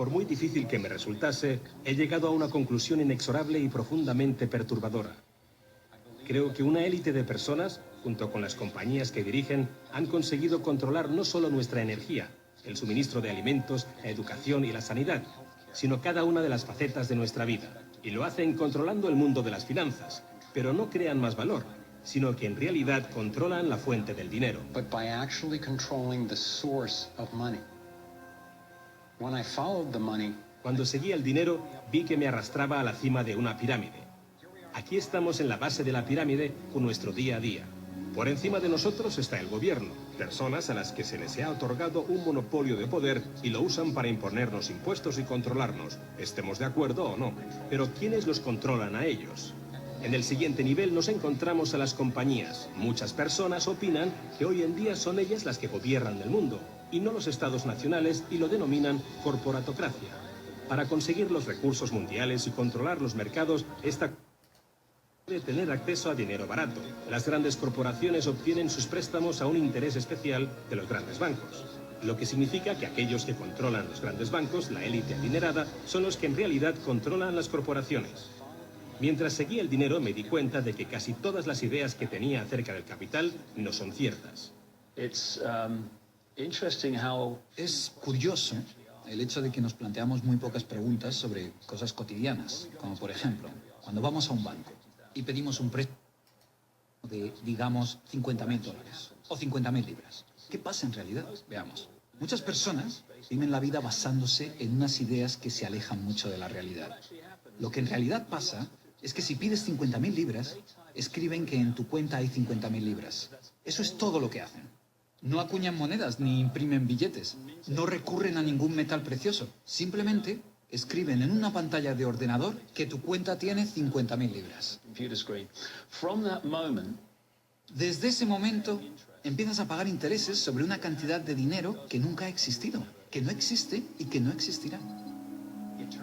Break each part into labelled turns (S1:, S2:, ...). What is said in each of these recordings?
S1: Por muy difícil que me resultase, he llegado a una conclusión inexorable y profundamente perturbadora. Creo que una élite de personas, junto con las compañías que dirigen, han conseguido controlar no solo nuestra energía, el suministro de alimentos, la educación y la sanidad, sino cada una de las facetas de nuestra vida. Y lo hacen controlando el mundo de las finanzas, pero no crean más valor, sino que en realidad controlan la fuente del dinero.
S2: But by actually controlling the source of money. When I followed the money,
S1: Cuando seguía el dinero, vi que me arrastraba a la cima de una pirámide. Aquí estamos en la base de la pirámide con nuestro día a día. Por encima de nosotros está el gobierno, personas a las que se les ha otorgado un monopolio de poder y lo usan para imponernos impuestos y controlarnos, estemos de acuerdo o no. Pero ¿quiénes los controlan a ellos? En el siguiente nivel nos encontramos a las compañías. Muchas personas opinan que hoy en día son ellas las que gobiernan el mundo, y no los estados nacionales, y lo denominan corporatocracia. Para conseguir los recursos mundiales y controlar los mercados, esta de tener acceso a dinero barato. Las grandes corporaciones obtienen sus préstamos a un interés especial de los grandes bancos, lo que significa que aquellos que controlan los grandes bancos, la élite adinerada, son los que en realidad controlan las corporaciones. Mientras seguía el dinero me di cuenta de que casi todas las ideas que tenía acerca del capital no son ciertas.
S3: Es curioso el hecho de que nos planteamos muy pocas preguntas sobre cosas cotidianas, como por ejemplo, cuando vamos a un banco y pedimos un préstamo de, digamos, $50.000 o 50.000 libras. ¿Qué pasa en realidad? Veamos. Muchas personas viven la vida basándose en unas ideas que se alejan mucho de la realidad. Lo que en realidad pasa es que si pides 50.000 libras, escriben que en tu cuenta hay 50.000 libras. Eso es todo lo que hacen. No acuñan monedas ni imprimen billetes. No recurren a ningún metal precioso. Simplemente escriben en una pantalla de ordenador que tu cuenta tiene 50.000 libras. Desde ese momento empiezas a pagar intereses sobre una cantidad de dinero que nunca ha existido, que no existe y que no existirá.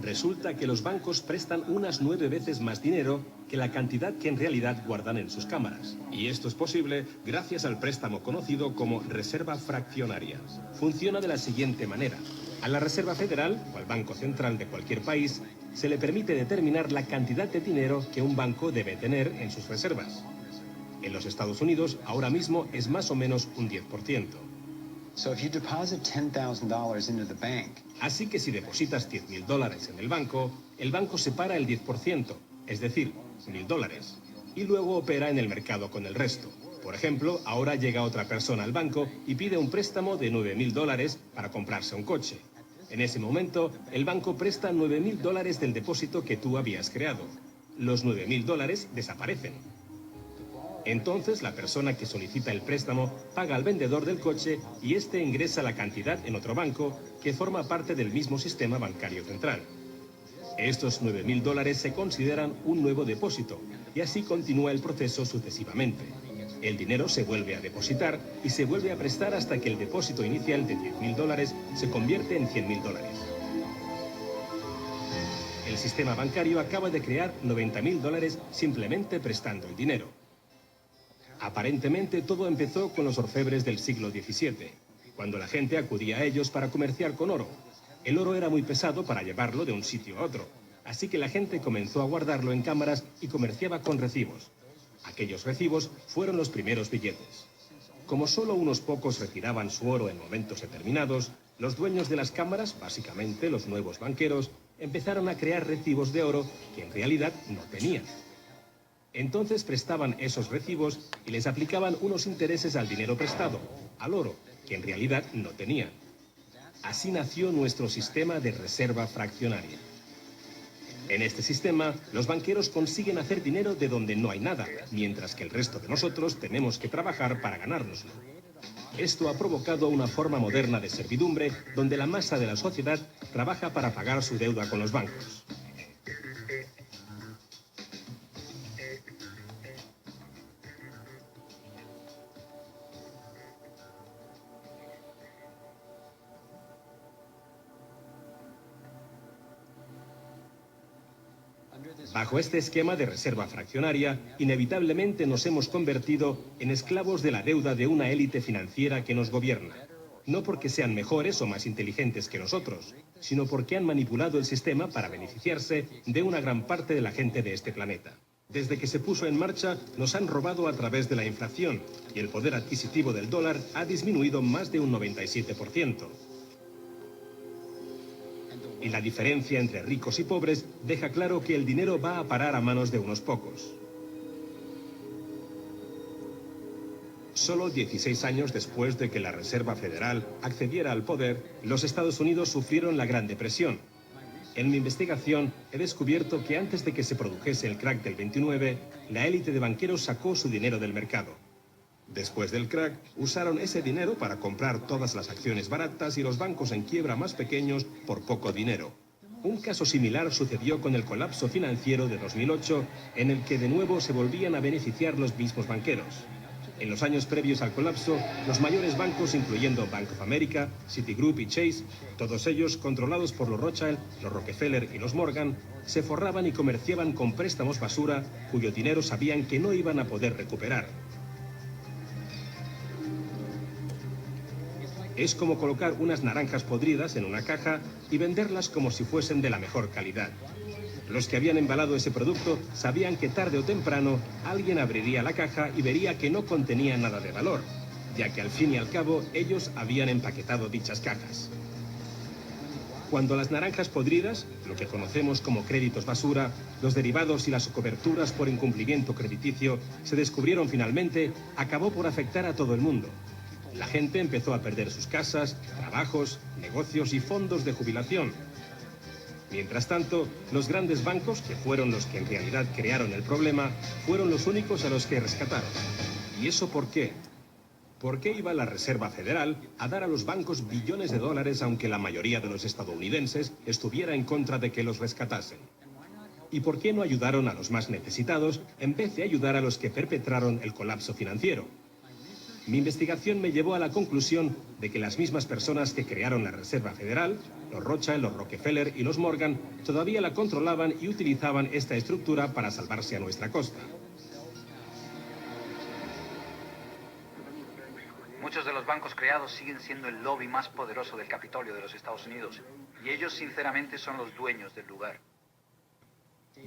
S1: Resulta que los bancos prestan unas 9 veces más dinero que la cantidad que en realidad guardan en sus cámaras. Y esto es posible gracias al préstamo conocido como reserva fraccionaria. Funciona de la siguiente manera. A la Reserva Federal, o al Banco Central de cualquier país, se le permite determinar la cantidad de dinero que un banco debe tener en sus reservas. En los Estados Unidos, ahora mismo es más o menos un 10%.
S2: so if you deposit $10,000 into the bank,
S1: Así que si depositas $10.000 en el banco separa el 10%, es decir, $1.000, y luego opera en el mercado con el resto. Por ejemplo, ahora llega otra persona al banco y pide un préstamo de $9.000 para comprarse un coche. En ese momento, el banco presta $9.000 del depósito que tú habías creado. Los $9.000 desaparecen. Entonces, la persona que solicita el préstamo paga al vendedor del coche y éste ingresa la cantidad en otro banco que forma parte del mismo sistema bancario central. Estos $9.000 se consideran un nuevo depósito y así continúa el proceso sucesivamente. El dinero se vuelve a depositar y se vuelve a prestar hasta que el depósito inicial de $10.000 se convierte en $100.000. El sistema bancario acaba de crear $90.000 simplemente prestando el dinero. Aparentemente todo empezó con los orfebres del siglo XVII, cuando la gente acudía a ellos para comerciar con oro. El oro era muy pesado para llevarlo de un sitio a otro, así que la gente comenzó a guardarlo en cámaras y comerciaba con recibos. Aquellos recibos fueron los primeros billetes. Como solo unos pocos retiraban su oro en momentos determinados, los dueños de las cámaras, básicamente los nuevos banqueros, empezaron a crear recibos de oro que en realidad no tenían. Entonces prestaban esos recibos y les aplicaban unos intereses al dinero prestado, al oro, que en realidad no tenían. Así nació nuestro sistema de reserva fraccionaria. En este sistema, los banqueros consiguen hacer dinero de donde no hay nada, mientras que el resto de nosotros tenemos que trabajar para ganárnoslo. Esto ha provocado una forma moderna de servidumbre donde la masa de la sociedad trabaja para pagar su deuda con los bancos. Bajo este esquema de reserva fraccionaria, inevitablemente nos hemos convertido en esclavos de la deuda de una élite financiera que nos gobierna. no porque sean mejores o más inteligentes que nosotros, sino porque han manipulado el sistema para beneficiarse de una gran parte de la gente de este planeta. Desde que se puso en marcha, nos han robado a través de la inflación y el poder adquisitivo del dólar ha disminuido más de un 97%. Y la diferencia entre ricos y pobres deja claro que el dinero va a parar a manos de unos pocos. Solo 16 años después de que la Reserva Federal accediera al poder, los Estados Unidos sufrieron la Gran Depresión. En mi investigación he descubierto que antes de que se produjese el crack del 29, la élite de banqueros sacó su dinero del mercado. Después del crack, usaron ese dinero para comprar todas las acciones baratas y los bancos en quiebra más pequeños por poco dinero. Un caso similar sucedió con el colapso financiero de 2008, en el que de nuevo se volvían a beneficiar los mismos banqueros. En los años previos al colapso, los mayores bancos, incluyendo Bank of America, Citigroup y Chase, todos ellos controlados por los Rothschild, los Rockefeller y los Morgan, se forraban y comerciaban con préstamos basura cuyo dinero sabían que no iban a poder recuperar. Es como colocar unas naranjas podridas en una caja y venderlas como si fuesen de la mejor calidad. Los que habían embalado ese producto sabían que tarde o temprano alguien abriría la caja y vería que no contenía nada de valor, ya que al fin y al cabo ellos habían empaquetado dichas cajas. Cuando las naranjas podridas, lo que conocemos como créditos basura, los derivados y las coberturas por incumplimiento crediticio se descubrieron finalmente, acabó por afectar a todo el mundo. La gente empezó a perder sus casas, trabajos, negocios y fondos de jubilación. Mientras tanto, los grandes bancos, que fueron los que en realidad crearon el problema, fueron los únicos a los que rescataron. ¿Y eso por qué? ¿Por qué iba la Reserva Federal a dar a los bancos billones de dólares aunque la mayoría de los estadounidenses estuviera en contra de que los rescatasen? ¿Y por qué no ayudaron a los más necesitados en vez de ayudar a los que perpetraron el colapso financiero? Mi investigación me llevó a la conclusión de que las mismas personas que crearon la Reserva Federal, los Rothschild, los Rockefeller y los Morgan, todavía la controlaban y utilizaban esta estructura para salvarse a nuestra costa.
S4: Muchos de los bancos creados siguen siendo el lobby más poderoso del Capitolio de los Estados Unidos, y ellos sinceramente son los dueños del lugar.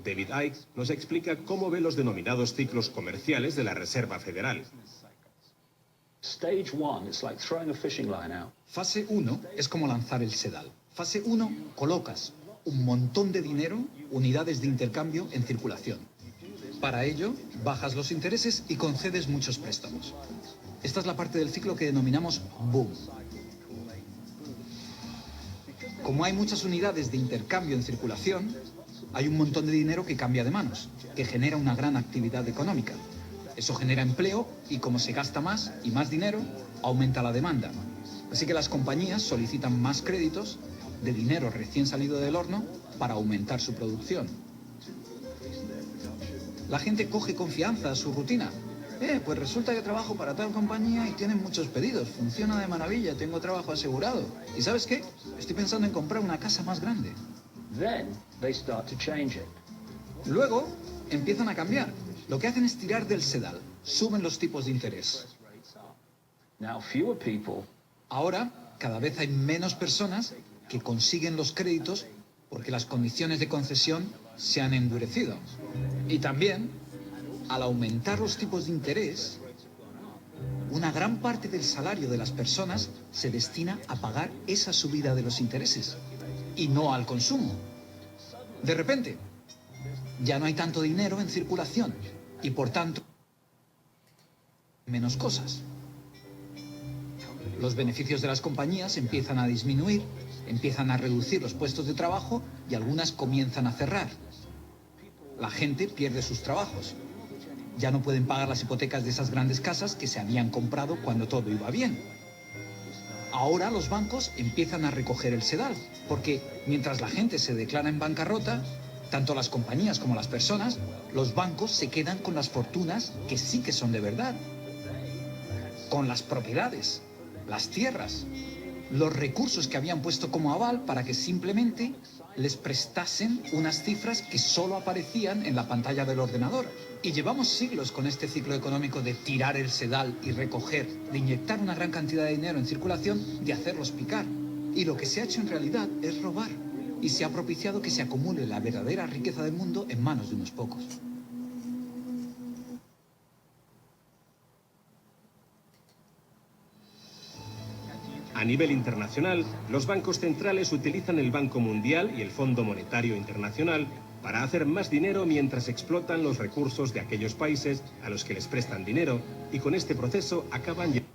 S1: David Icke nos explica cómo ve los denominados ciclos comerciales de la Reserva Federal.
S3: Fase 1 es como lanzar el sedal. Fase 1, colocas un montón de dinero, unidades de intercambio en circulación. Para ello, bajas los intereses y concedes muchos préstamos. Esta es la parte del ciclo que denominamos boom. Como hay muchas unidades de intercambio en circulación, hay un montón de dinero que cambia de manos, que genera una gran actividad económica. Eso genera empleo y como se gasta más y más dinero, aumenta la demanda. Así que las compañías solicitan más créditos de dinero recién salido del horno para aumentar su producción. La gente coge confianza a su rutina. Pues resulta que trabajo para tal compañía y tienen muchos pedidos. Funciona de maravilla, tengo trabajo asegurado. ¿Y sabes qué? Estoy pensando en comprar una casa más grande. Luego empiezan a cambiar. Lo que hacen es tirar del sedal. Suben los tipos de interés. Ahora, cada vez hay menos personas que consiguen los créditos porque las condiciones de concesión se han endurecido. Y también, al aumentar los tipos de interés, una gran parte del salario de las personas se destina a pagar esa subida de los intereses y no al consumo. De repente, ya no hay tanto dinero en circulación y por tanto, menos cosas. Los beneficios de las compañías empiezan a disminuir, empiezan a reducir los puestos de trabajo y algunas comienzan a cerrar. La gente pierde sus trabajos. Ya no pueden pagar las hipotecas de esas grandes casas que se habían comprado cuando todo iba bien. Ahora los bancos empiezan a recoger el sedal, porque mientras la gente se declara en bancarrota, tanto las compañías como las personas, los bancos se quedan con las fortunas que sí que son de verdad. Con las propiedades, las tierras, los recursos que habían puesto como aval para que simplemente les prestasen unas cifras que solo aparecían en la pantalla del ordenador. Y llevamos siglos con este ciclo económico de tirar el sedal y recoger, de inyectar una gran cantidad de dinero en circulación, de hacerlos picar. Y lo que se ha hecho en realidad es robar. Y se ha propiciado que se acumule la verdadera riqueza del mundo en manos de unos pocos.
S1: A nivel internacional, los bancos centrales utilizan el Banco Mundial y el Fondo Monetario Internacional para hacer más dinero mientras explotan los recursos de aquellos países a los que les prestan dinero y con este proceso acaban llevando.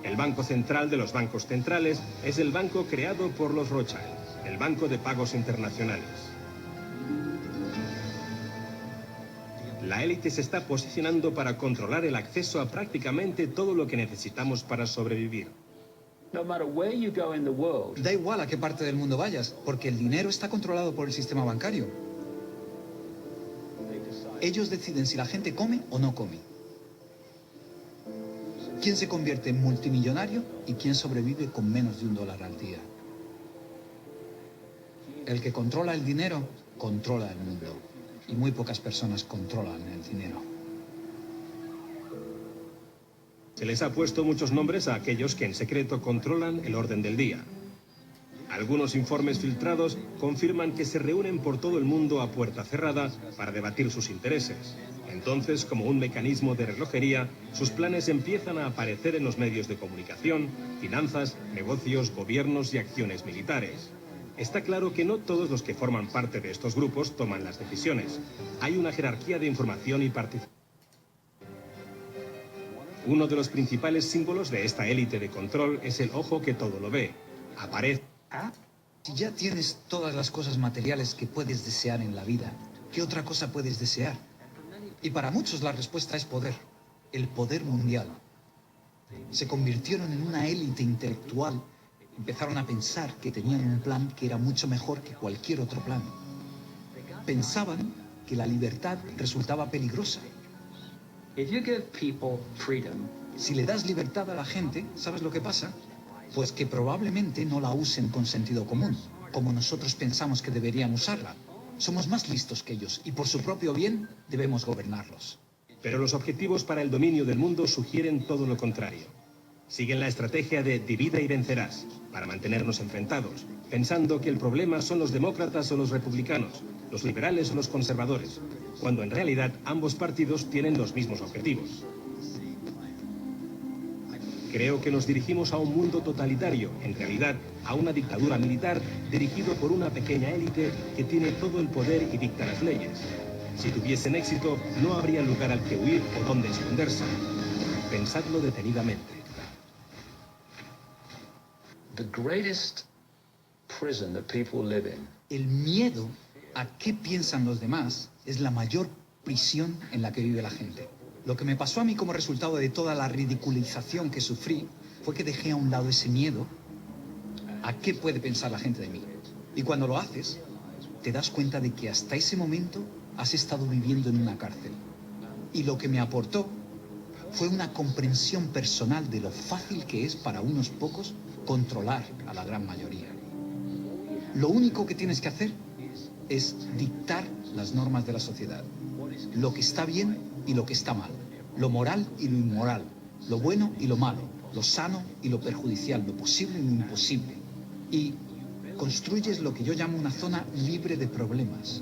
S1: El Banco Central de los bancos centrales es el banco creado por los Rothschild, el Banco de Pagos Internacionales. La élite se está posicionando para controlar el acceso a prácticamente todo lo que necesitamos para sobrevivir.
S3: Da igual a qué parte del mundo vayas, porque el dinero está controlado por el sistema bancario. Ellos deciden si la gente come o no come. Quién se convierte en multimillonario y quién sobrevive con menos de $1 al día. El que controla el dinero, controla el mundo. Y muy pocas personas controlan el dinero.
S1: Se les ha puesto muchos nombres a aquellos que en secreto controlan el orden del día. Algunos informes filtrados confirman que se reúnen por todo el mundo a puerta cerrada para debatir sus intereses. Entonces, como un mecanismo de relojería, sus planes empiezan a aparecer en los medios de comunicación, finanzas, negocios, gobiernos y acciones militares. Está claro que no todos los que forman parte de estos grupos toman las decisiones. Hay una jerarquía de información y participación. Uno de los principales símbolos de esta élite de control es el ojo que todo lo ve. Aparece.
S3: Si ya tienes todas las cosas materiales que puedes desear en la vida, ¿qué otra cosa puedes desear? Y para muchos la respuesta es poder. El poder mundial. Se convirtieron en una élite intelectual. Empezaron a pensar que tenían un plan que era mucho mejor que cualquier otro plan. Pensaban que la libertad resultaba peligrosa. Si le das libertad a la gente, ¿sabes lo que pasa? Pues que probablemente no la usen con sentido común, como nosotros pensamos que deberían usarla. Somos más listos que ellos y por su propio bien debemos gobernarlos.
S1: Pero los objetivos para el dominio del mundo sugieren todo lo contrario. Siguen la estrategia de divide y vencerás, para mantenernos enfrentados, pensando que el problema son los demócratas o los republicanos, los liberales o los conservadores, cuando en realidad ambos partidos tienen los mismos objetivos. Creo que nos dirigimos a un mundo totalitario, en realidad a una dictadura militar dirigido por una pequeña élite que tiene todo el poder y dicta las leyes. Si tuviesen éxito, no habría lugar al que huir o dónde esconderse. Pensadlo detenidamente.
S3: El miedo a qué piensan los demás es la mayor prisión en la que vive la gente. Lo que me pasó a mí como resultado de toda la ridiculización que sufrí fue que dejé a un lado ese miedo a qué puede pensar la gente de mí. Y cuando lo haces, te das cuenta de que hasta ese momento has estado viviendo en una cárcel. Y lo que me aportó fue una comprensión personal de lo fácil que es para unos pocos controlar a la gran mayoría. Lo único que tienes que hacer es dictar las normas de la sociedad. Lo que está bien y lo que está mal. Lo moral y lo inmoral. Lo bueno y lo malo. Lo sano y lo perjudicial. Lo posible y lo imposible. Y construyes lo que yo llamo una zona libre de problemas.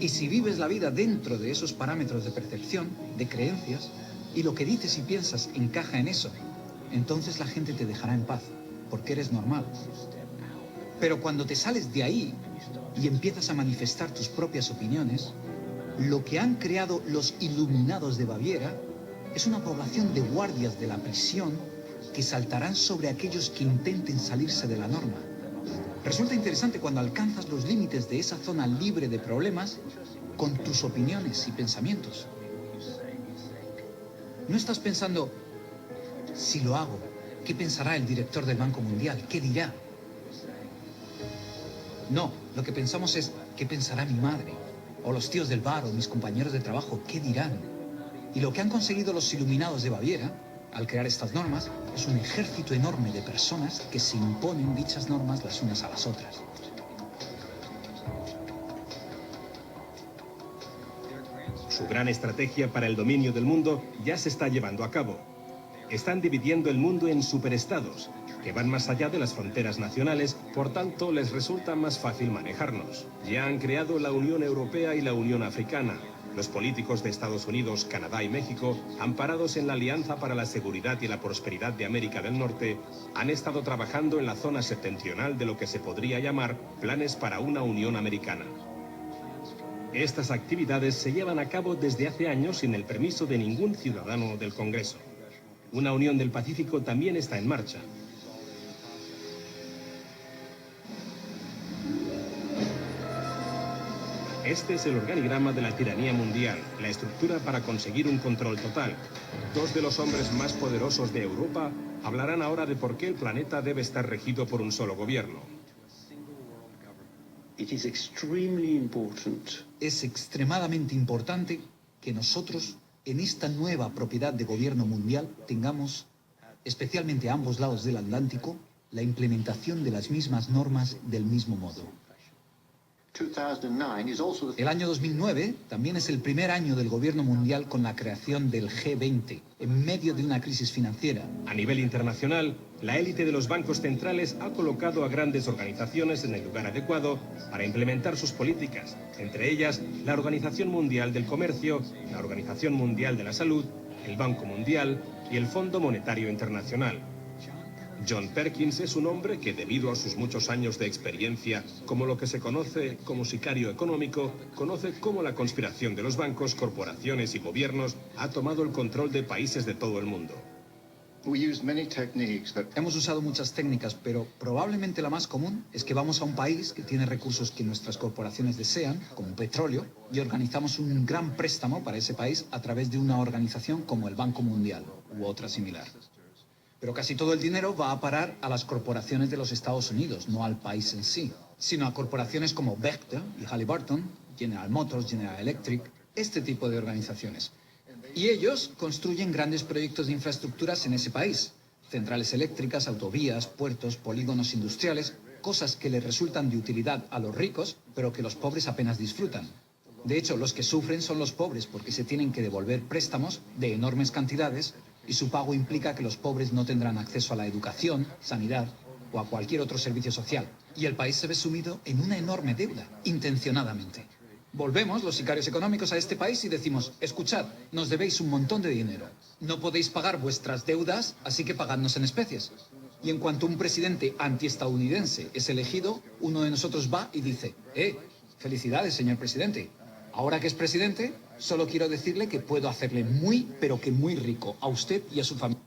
S3: Y si vives la vida dentro de esos parámetros de percepción, de creencias, y lo que dices y piensas encaja en eso, entonces la gente te dejará en paz, porque eres normal. Pero cuando te sales de ahí y empiezas a manifestar tus propias opiniones, lo que han creado los iluminados de Baviera es una población de guardias de la prisión que saltarán sobre aquellos que intenten salirse de la norma. Resulta interesante cuando alcanzas los límites de esa zona libre de problemas con tus opiniones y pensamientos. No estás pensando, si lo hago, ¿qué pensará el director del Banco Mundial? ¿Qué dirá? No, lo que pensamos es, ¿qué pensará mi madre? O los tíos del bar o mis compañeros de trabajo, ¿qué dirán? Y lo que han conseguido los iluminados de Baviera, al crear estas normas, es un ejército enorme de personas que se imponen dichas normas las unas a las otras.
S1: Su gran estrategia para el dominio del mundo ya se está llevando a cabo. Están dividiendo el mundo en superestados, que van más allá de las fronteras nacionales, por tanto les resulta más fácil manejarnos. Ya han creado la Unión Europea y la Unión Africana. Los políticos de Estados Unidos, Canadá y México, amparados en la Alianza para la Seguridad y la Prosperidad de América del Norte, han estado trabajando en la zona septentrional de lo que se podría llamar planes para una Unión Americana. Estas actividades se llevan a cabo desde hace años sin el permiso de ningún ciudadano del Congreso. Una Unión del Pacífico también está en marcha. Este es el organigrama de la tiranía mundial, la estructura para conseguir un control total. Dos de los hombres más poderosos de Europa hablarán ahora de por qué el planeta debe estar regido por un solo gobierno.
S3: Es extremadamente importante que nosotros, en esta nueva propiedad de gobierno mundial, tengamos, especialmente a ambos lados del Atlántico, la implementación de las mismas normas del mismo modo. El año 2009 también es el primer año del gobierno mundial con la creación del G20, en medio de una crisis financiera.
S1: A nivel internacional, la élite de los bancos centrales ha colocado a grandes organizaciones en el lugar adecuado para implementar sus políticas, entre ellas la Organización Mundial del Comercio, la Organización Mundial de la Salud, el Banco Mundial y el Fondo Monetario Internacional. John Perkins es un hombre que, debido a sus muchos años de experiencia como lo que se conoce como sicario económico, conoce cómo la conspiración de los bancos, corporaciones y gobiernos ha tomado el control de países de todo el mundo.
S3: Hemos usado muchas técnicas, pero probablemente la más común es que vamos a un país que tiene recursos que nuestras corporaciones desean, como petróleo, y organizamos un gran préstamo para ese país a través de una organización como el Banco Mundial u otra similar. Pero casi todo el dinero va a parar a las corporaciones de los Estados Unidos, no al país en sí, sino a corporaciones como Bechtel y Halliburton, General Motors, General Electric, este tipo de organizaciones. Y ellos construyen grandes proyectos de infraestructuras en ese país, centrales eléctricas, autovías, puertos, polígonos industriales, cosas que les resultan de utilidad a los ricos, pero que los pobres apenas disfrutan. De hecho, los que sufren son los pobres porque se tienen que devolver préstamos de enormes cantidades y su pago implica que los pobres no tendrán acceso a la educación, sanidad o a cualquier otro servicio social. Y el país se ve sumido en una enorme deuda, intencionadamente. Volvemos, los sicarios económicos, a este país y decimos, escuchad, nos debéis un montón de dinero. No podéis pagar vuestras deudas, así que pagadnos en especies. Y en cuanto un presidente antiestadounidense es elegido, uno de nosotros va y dice, felicidades, señor presidente. Ahora que es presidente, solo quiero decirle que puedo hacerle muy, pero que muy rico a usted y a su familia.